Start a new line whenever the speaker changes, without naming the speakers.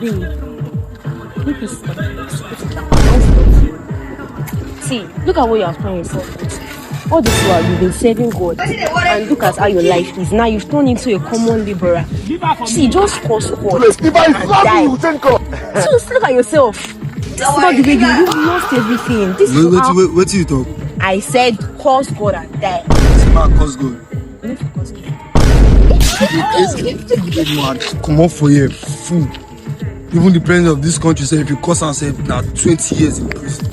Look is see, look at what you have found yourself with. All this while you've been serving God, and look at how your life is. Now you've turned into a common laborer. See, just curse God
If I
and
slap
die.
you, thank God.
So just look at yourself. This is not the way you've lost everything. This is how
What do you talk?
I said curse God and die.
Man, cause good. Come on for here, fool. Even the president of this country said if you curse and say now 20 years in prison.